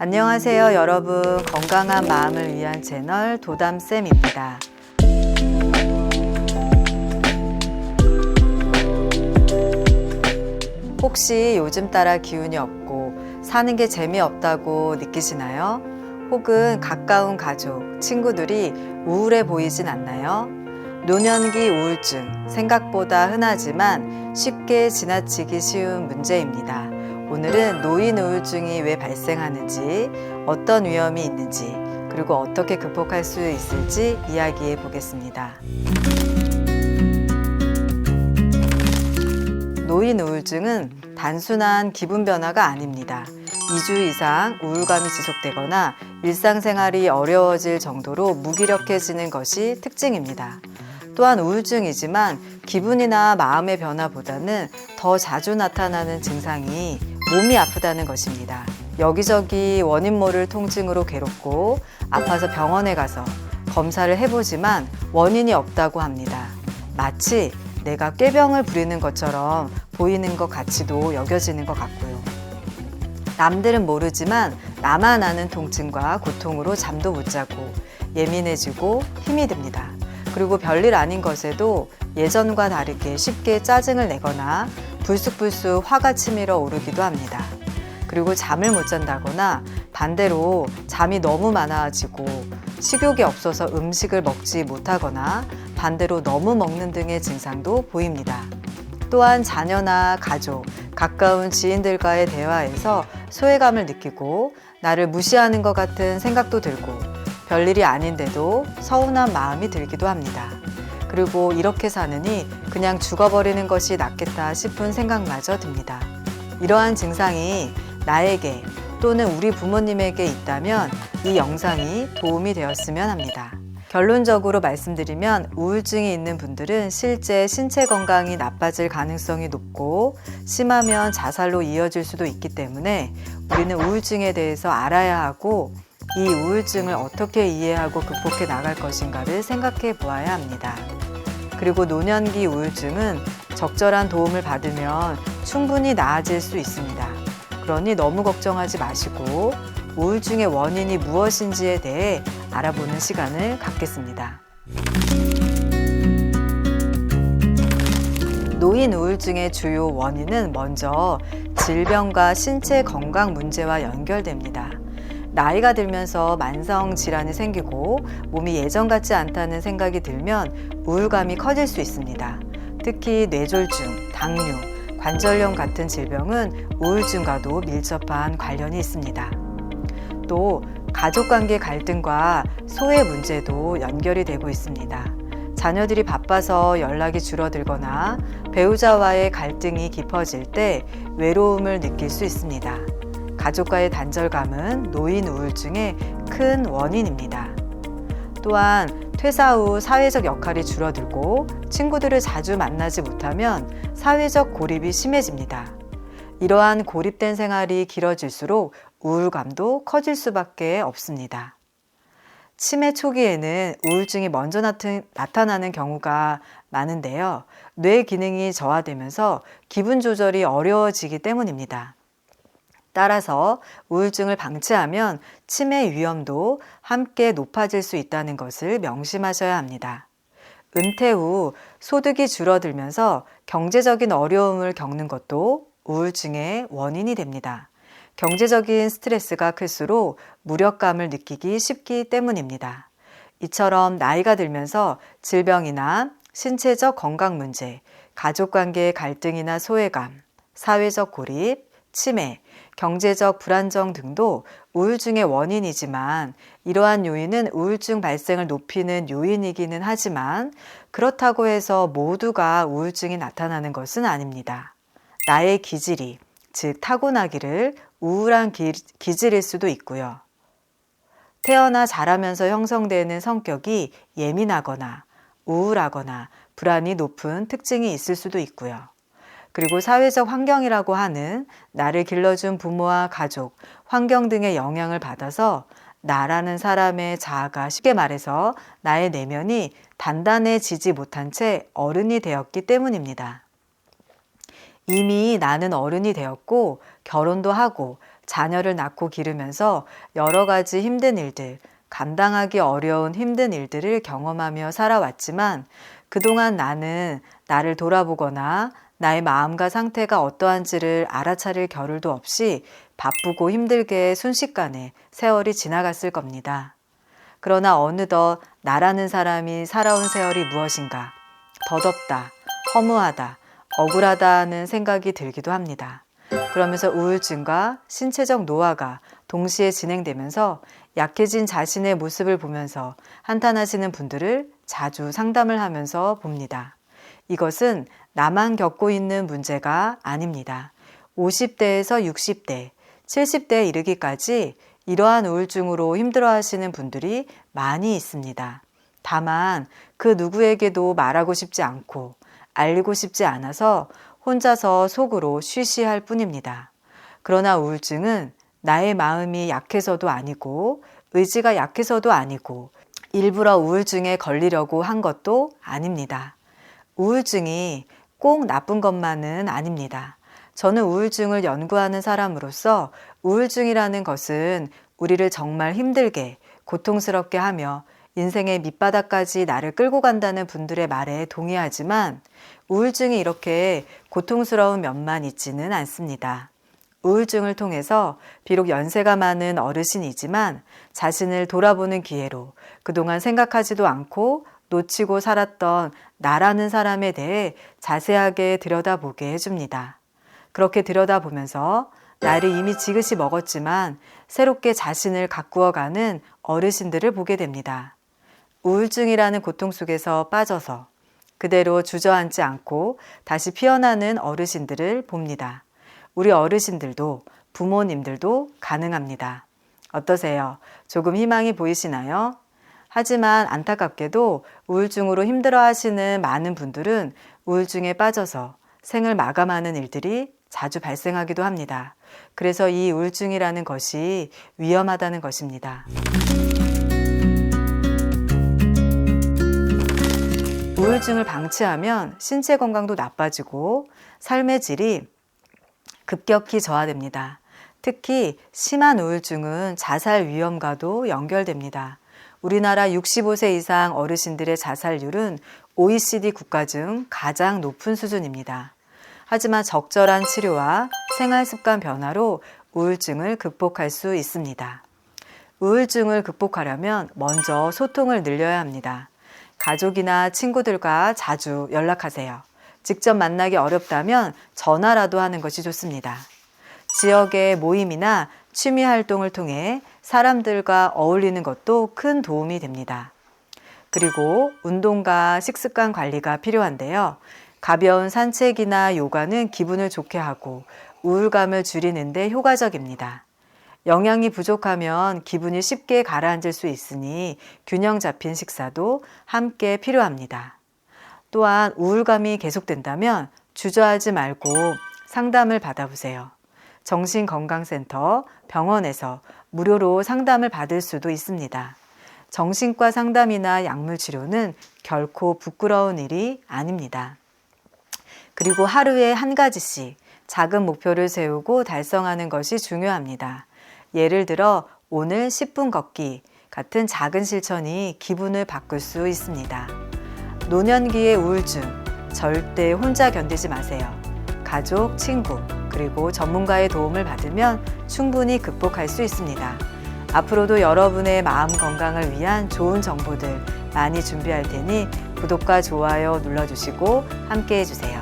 안녕하세요, 여러분. 건강한 마음을 위한 채널 도담쌤입니다. 혹시 요즘 따라 기운이 없고 사는 게 재미없다고 느끼시나요? 혹은 가까운 가족, 친구들이 우울해 보이진 않나요? 노년기 우울증, 생각보다 흔하지만 쉽게 지나치기 쉬운 문제입니다. 오늘은 노인 우울증이 왜 발생하는지, 어떤 위험이 있는지, 그리고 어떻게 극복할 수 있을지 이야기해 보겠습니다. 노인 우울증은 단순한 기분 변화가 아닙니다. 2주 이상 우울감이 지속되거나 일상생활이 어려워질 정도로 무기력해지는 것이 특징입니다. 또한 우울증이지만 기분이나 마음의 변화보다는 더 자주 나타나는 증상이 몸이 아프다는 것입니다. 여기저기 원인 모를 통증으로 괴롭고 아파서 병원에 가서 검사를 해보지만 원인이 없다고 합니다. 마치 내가 꾀병을 부리는 것처럼 보이는 것 같이도 여겨지는 것 같고요. 남들은 모르지만 나만 아는 통증과 고통으로 잠도 못 자고 예민해지고 힘이 듭니다. 그리고 별일 아닌 것에도 예전과 다르게 쉽게 짜증을 내거나 불쑥불쑥 화가 치밀어 오르기도 합니다. 그리고 잠을 못 잔다거나 반대로 잠이 너무 많아지고 식욕이 없어서 음식을 먹지 못하거나 반대로 너무 먹는 등의 증상도 보입니다. 또한 자녀나 가족, 가까운 지인들과의 대화에서 소외감을 느끼고 나를 무시하는 것 같은 생각도 들고 별일이 아닌데도 서운한 마음이 들기도 합니다. 그리고 이렇게 사느니 그냥 죽어버리는 것이 낫겠다 싶은 생각마저 듭니다. 이러한 증상이 나에게 또는 우리 부모님에게 있다면 이 영상이 도움이 되었으면 합니다. 결론적으로 말씀드리면 우울증이 있는 분들은 실제 신체 건강이 나빠질 가능성이 높고 심하면 자살로 이어질 수도 있기 때문에 우리는 우울증에 대해서 알아야 하고 이 우울증을 어떻게 이해하고 극복해 나갈 것인가를 생각해 보아야 합니다. 그리고 노년기 우울증은 적절한 도움을 받으면 충분히 나아질 수 있습니다. 그러니 너무 걱정하지 마시고 우울증의 원인이 무엇인지에 대해 알아보는 시간을 갖겠습니다. 노인 우울증의 주요 원인은 먼저 질병과 신체 건강 문제와 연결됩니다. 나이가 들면서 만성 질환이 생기고 몸이 예전 같지 않다는 생각이 들면 우울감이 커질 수 있습니다. 특히 뇌졸중, 당뇨, 관절염 같은 질병은 우울증과도 밀접한 관련이 있습니다. 또 가족관계 갈등과 소외 문제도 연결이 되고 있습니다. 자녀들이 바빠서 연락이 줄어들거나 배우자와의 갈등이 깊어질 때 외로움을 느낄 수 있습니다. 가족과의 단절감은 노인 우울증의 큰 원인입니다. 또한 퇴사 후 사회적 역할이 줄어들고 친구들을 자주 만나지 못하면 사회적 고립이 심해집니다. 이러한 고립된 생활이 길어질수록 우울감도 커질 수밖에 없습니다. 치매 초기에는 우울증이 먼저 나타나는 경우가 많은데요. 뇌 기능이 저하되면서 기분 조절이 어려워지기 때문입니다. 따라서 우울증을 방치하면 치매 위험도 함께 높아질 수 있다는 것을 명심하셔야 합니다. 은퇴 후 소득이 줄어들면서 경제적인 어려움을 겪는 것도 우울증의 원인이 됩니다. 경제적인 스트레스가 클수록 무력감을 느끼기 쉽기 때문입니다. 이처럼 나이가 들면서 질병이나 신체적 건강 문제, 가족관계의 갈등이나 소외감, 사회적 고립, 치매, 경제적 불안정 등도 우울증의 원인이지만 이러한 요인은 우울증 발생을 높이는 요인이기는 하지만 그렇다고 해서 모두가 우울증이 나타나는 것은 아닙니다. 나의 기질이, 즉 타고나기를 우울한 기질일 수도 있고요. 태어나 자라면서 형성되는 성격이 예민하거나 우울하거나 불안이 높은 특징이 있을 수도 있고요. 그리고 사회적 환경이라고 하는 나를 길러준 부모와 가족, 환경 등의 영향을 받아서 나라는 사람의 자아가 쉽게 말해서 나의 내면이 단단해지지 못한 채 어른이 되었기 때문입니다. 이미 나는 어른이 되었고 결혼도 하고 자녀를 낳고 기르면서 여러 가지 힘든 일들, 감당하기 어려운 힘든 일들을 경험하며 살아왔지만 그동안 나는 나를 돌아보거나 나의 마음과 상태가 어떠한지를 알아차릴 겨를도 없이 바쁘고 힘들게 순식간에 세월이 지나갔을 겁니다. 그러나 어느덧 나라는 사람이 살아온 세월이 무엇인가 더덥다, 허무하다, 억울하다는 생각이 들기도 합니다. 그러면서 우울증과 신체적 노화가 동시에 진행되면서 약해진 자신의 모습을 보면서 한탄하시는 분들을 자주 상담을 하면서 봅니다. 이것은 나만 겪고 있는 문제가 아닙니다. 50대에서 60대, 70대에 이르기까지 이러한 우울증으로 힘들어하시는 분들이 많이 있습니다. 다만 그 누구에게도 말하고 싶지 않고 알리고 싶지 않아서 혼자서 속으로 쉬쉬할 뿐입니다. 그러나 우울증은 나의 마음이 약해서도 아니고 의지가 약해서도 아니고 일부러 우울증에 걸리려고 한 것도 아닙니다. 우울증이 꼭 나쁜 것만은 아닙니다. 저는 우울증을 연구하는 사람으로서 우울증이라는 것은 우리를 정말 힘들게 고통스럽게 하며 인생의 밑바닥까지 나를 끌고 간다는 분들의 말에 동의하지만 우울증이 이렇게 고통스러운 면만 있지는 않습니다. 우울증을 통해서 비록 연세가 많은 어르신이지만 자신을 돌아보는 기회로 그동안 생각하지도 않고 놓치고 살았던 나라는 사람에 대해 자세하게 들여다보게 해줍니다. 그렇게 들여다보면서 나이를 이미 지긋이 먹었지만 새롭게 자신을 가꾸어가는 어르신들을 보게 됩니다. 우울증이라는 고통 속에서 빠져서 그대로 주저앉지 않고 다시 피어나는 어르신들을 봅니다. 우리 어르신들도 부모님들도 가능합니다. 어떠세요? 조금 희망이 보이시나요? 하지만 안타깝게도 우울증으로 힘들어하시는 많은 분들은 우울증에 빠져서 생을 마감하는 일들이 자주 발생하기도 합니다. 그래서 이 우울증이라는 것이 위험하다는 것입니다. 우울증을 방치하면 신체 건강도 나빠지고 삶의 질이 급격히 저하됩니다. 특히 심한 우울증은 자살 위험과도 연결됩니다. 우리나라 65세 이상 어르신들의 자살률은 OECD 국가 중 가장 높은 수준입니다. 하지만 적절한 치료와 생활습관 변화로 우울증을 극복할 수 있습니다. 우울증을 극복하려면 먼저 소통을 늘려야 합니다. 가족이나 친구들과 자주 연락하세요. 직접 만나기 어렵다면 전화라도 하는 것이 좋습니다. 지역의 모임이나 취미 활동을 통해 사람들과 어울리는 것도 큰 도움이 됩니다. 그리고 운동과 식습관 관리가 필요한데요. 가벼운 산책이나 요가는 기분을 좋게 하고 우울감을 줄이는 데 효과적입니다. 영양이 부족하면 기분이 쉽게 가라앉을 수 있으니 균형 잡힌 식사도 함께 필요합니다. 또한 우울감이 계속된다면 주저하지 말고 상담을 받아보세요. 정신건강센터, 병원에서 무료로 상담을 받을 수도 있습니다. 정신과 상담이나 약물 치료는 결코 부끄러운 일이 아닙니다. 그리고 하루에 한 가지씩 작은 목표를 세우고 달성하는 것이 중요합니다. 예를 들어 오늘 10분 걷기 같은 작은 실천이 기분을 바꿀 수 있습니다. 노년기의 우울증 절대 혼자 견디지 마세요. 가족, 친구, 그리고 전문가의 도움을 받으면 충분히 극복할 수 있습니다. 앞으로도 여러분의 마음 건강을 위한 좋은 정보들 많이 준비할 테니 구독과 좋아요 눌러주시고 함께 해주세요.